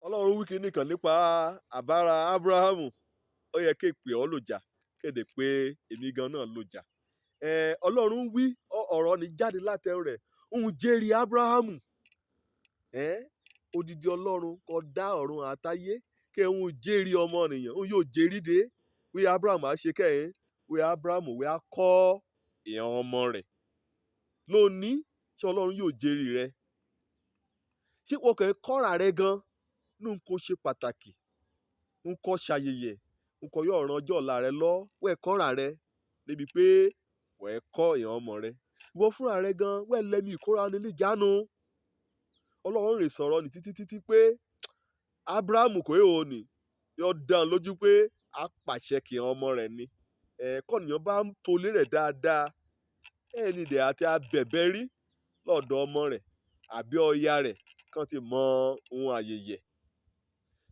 Ọlọ́run wí kíní kan nípa àbára Ábúráhámù. Ó yẹ kí èpè ọ́ lòjà kéde pé èmi gan náà lòjà. Ọlọ́run wí ọ̀rọ̀ ní jáde látẹnu rẹ̀. Òun jẹ́rìí Ábúráhámù. Odidi Ọlọ́run kò dá ọ̀run àtayé kí òun jẹ́rìí ọmọnìyàn. Òun yóò jẹ́rìí dé. Wí Ábúráhámù á ṣe kẹ́yìn. Wí Ábúráhámù wí á kọ́ ìyàn ọmọ rẹ̀. Lónìí ṣé Ọlọ́run yóò jẹ́rìí rẹ? Ṣé wọ́n kàn kọ́ra rẹ gan? Nǹkan ṣe pàtàkì. Nǹkan ṣàyẹyẹ. Nǹkan yóò ràn ọjọ́ ọ̀la rẹ lọ. Wẹ́ẹ̀ kọ́ra rẹ níbi pé wẹ́ẹ̀ kọ́ ìyàn ọmọ rẹ. Ìwọ fúnra rẹ gan wẹ́ẹ̀ lẹ́mí ìkóra nílé jánu. Ọlọ́run rè sọ̀rọ̀ ní títí pé Ábúráhámù kò yóò ní yóò dán lójú pé a pàṣẹ kí ìyàn ọmọ rẹ ní. Kọ́nìyàn bá ń tolé rẹ̀ dáadáa. Ẹni dẹ̀ àti abẹ̀bẹ̀ rí lọ́dọ̀ ọmọ rẹ̀ àbí ọya rẹ̀ kan ti mọ ohun àyẹyẹ.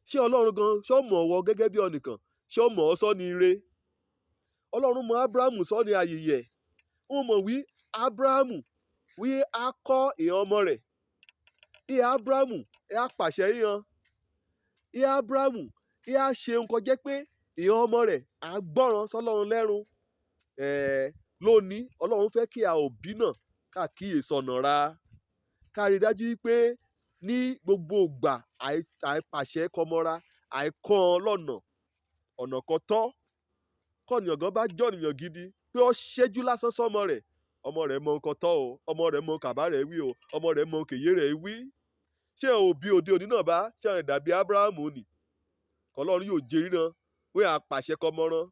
Ṣé Ọlọ́run gan ṣé ó mọ̀ wọ́ gẹ́gẹ́ bí ọnìkan? Ṣé ó mọ̀ ọ́ sọ ní ire? Ọlọ́run mọ Ábúráhámù sọ ní àyẹyẹ. Wọ́n mọ̀ wí Ábúráhámù wí á kọ́ ìyàn ọmọ rẹ̀. Ìyá Ábúráhámù á pàṣẹ yíyan. Ìyá Ábúráhámù á ṣe nǹkan jẹ́ pé ìyàn ọmọ rẹ̀ á gbọ́ràn sọ́lọ́run lẹ́rù. Lónìí Ọlọ́run fẹ́ kí a òbí náà ká kíyèsí ọ̀nà ra. Ká rí dájú pé ní gbogbo ìgbà àìpàṣẹ kọmọra àìkọ́ lọ́nà ọ̀nà kan tọ́. Kọ́nìyàn gan bá jọ̀nìyàn gidi pé ó ṣẹ́jú lásán sọ́mọ rẹ̀. Ọmọ rẹ̀ mọ nǹkan tọ́ o. Ọmọ rẹ̀ mọ kàbá rẹ̀ wí o. Ọmọ rẹ̀ mọ kèyé rẹ̀ wí. Ṣé òbí òde òní náà bá ṣe rìn dàbí Ábúráhámù ni? Ọlọ́run yóò jẹ́rìí náà. Wé àpàṣẹ kọmọrán.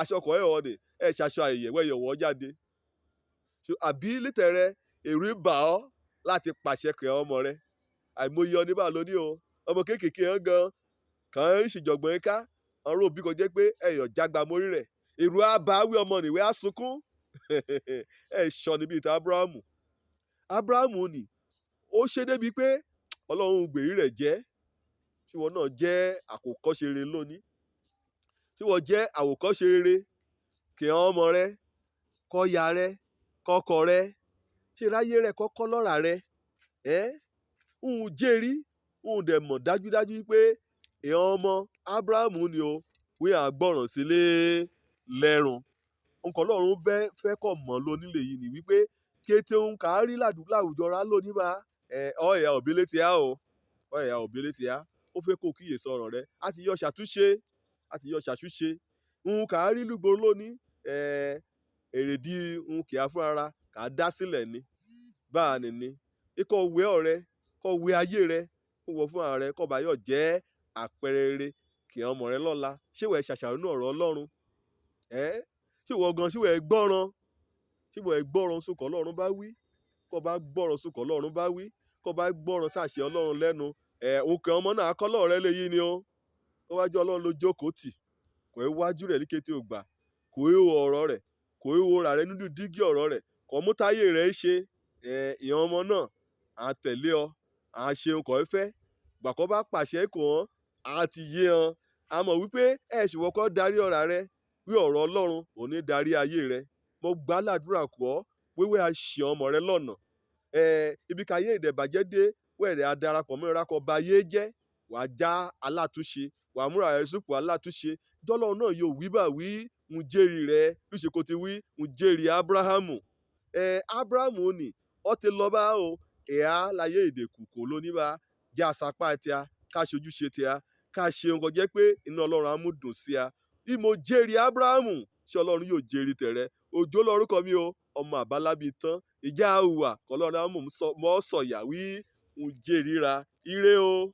Aṣọ kọ̀ ẹ̀ wọ́n ni. Ẹ̀ ṣaṣọ àyẹ̀yẹ̀ wẹ́yẹ̀ wọ́ jáde. Àbí lítẹ̀ rẹ èrò ń bà ọ́ láti pàṣẹ kẹ̀ ọmọ rẹ. Àìmọye oníbà lóní o. Ọmọ kéékèèké yẹn gan kàn ń ṣèjọ̀gbọ̀n ká. Ọ̀run òbí kan jẹ́ pé ẹ̀yàn jágba mórí rẹ̀. Èrò á bá wí ọmọ nìwé á sunkún. Ẹ̀ ṣọ níbi ìta Ábúráhámù. Ábúráhámù ni ó ṣe débi pé Ọlọ́run gbèrí rẹ̀ jẹ́. Ṣé wọn náà jẹ́ àkókọ́ṣe rere lónìí? Ṣé wọn jẹ́ àwòkọ́ṣe rere kí ọmọ rẹ kọ́ ya rẹ kọ́kọ́ rẹ ṣe ráyé rẹ kọ́kọ́ lọ́ra rẹ? Òun jẹ́rìí òun dẹ̀ mọ̀ dájúdájú pé èèyàn ọmọ Ábúráhámù ni o wí à gbọ́ràn sílé lẹ́rùn. Nǹkan Ọlọ́run fẹ́ kọ̀ mọ́ lónílé yìí ni wípé kété òun kà á rí láwùjọ ra lónìí bá ọ̀yà òbí létí á o. Ọ̀yà òbí létí á. Ó fẹ́ kó kíyèsí ọ̀rọ̀ rẹ. A ti yọ ṣàtúnṣe. Òun kà á rí lúgbòó lónìí. Èrèdí òun kì á fúnra kà á dá sílẹ̀ ni. Báà ni. Ikọ̀ òwe ọ̀rẹ́ kọ̀ òwe ayé rẹ kó wọ fún ara rẹ kó bá yọ̀ jẹ́ àpẹẹrẹ rere kí ọmọ rẹ lọ́la. Ṣé wẹ́ẹ́ ṣàṣàrò nínú ọ̀rọ̀ Ọlọ́run? Ṣé wọ́n gan ṣé wẹ́ẹ́ gbọ́ràn? Ṣé wẹ́ẹ́ gbọ́ràn sókò Ọlọ́run bá wí? Kó bá gbọ́ràn sókò Ọlọ́run bá wí. Kó bá gbọ́ràn sáṣẹ Ọlọ́run lẹ́nu. Òkè ọmọ náà akọ́lọ́ rẹ léyìí ni o. Kó wá jẹ́ Ọlọ́run ló jókòó tì. Kò é wájú rẹ̀ ní kété ògbà. Kò é wo ọ̀rọ̀ rẹ̀. Kò é wo ra rẹ̀ nínú dígí ọ̀rọ̀ rẹ̀. Kò mú táyé rẹ̀ ṣe. Ìyàn ọmọ náà à tẹ̀lé ọ. À ṣe nǹkan ìfẹ́. Gbàkọ́ bá pàṣẹ kò hàn. À ti yé hàn. A mọ̀ wípé ṣùgbọ́n kó darí ọ̀rá rẹ. Wí ọ̀rọ̀ Ọlọ́run ò ní darí ayé rẹ. Mo gbà ládùúrà kọ́ wíwé a ṣì ọmọ rẹ lọ́nà. Ibi káyé ìdẹ̀bàjẹ́ dé wẹ̀rẹ̀ adarapọ̀ mọ́ra kó ba ayé jẹ́. Wàá já alátúnṣe. Wàá múra rẹ sípò alátúnṣe. Jọ́lọ́run náà yóò wí bá wí ń jẹ́rìí rẹ. Lúṣe kò ti wí ń jẹ́rìí Ábúráhámù. Ábúráhámù ni ó ti lọ bá o. Ẹ̀há láyé ìdèkù kò lóní bá. Já sapá tí a ká ṣojú ṣe tí a ká ṣe nǹkan jẹ́ pé inú Ọlọ́run á mú dùn sí a. Bí mo jẹ́rìí Ábúráhámù ṣé Ọlọ́run yóò jẹ́rìí tẹ̀rẹ. Òjó lórúkọ mi o. Ọmọ àbálábí tán. Ìjà àwùwà kọ́ Ọlọ́run á mọ̀ sọ̀yà wí ń jẹ́rìí ra. Ire o.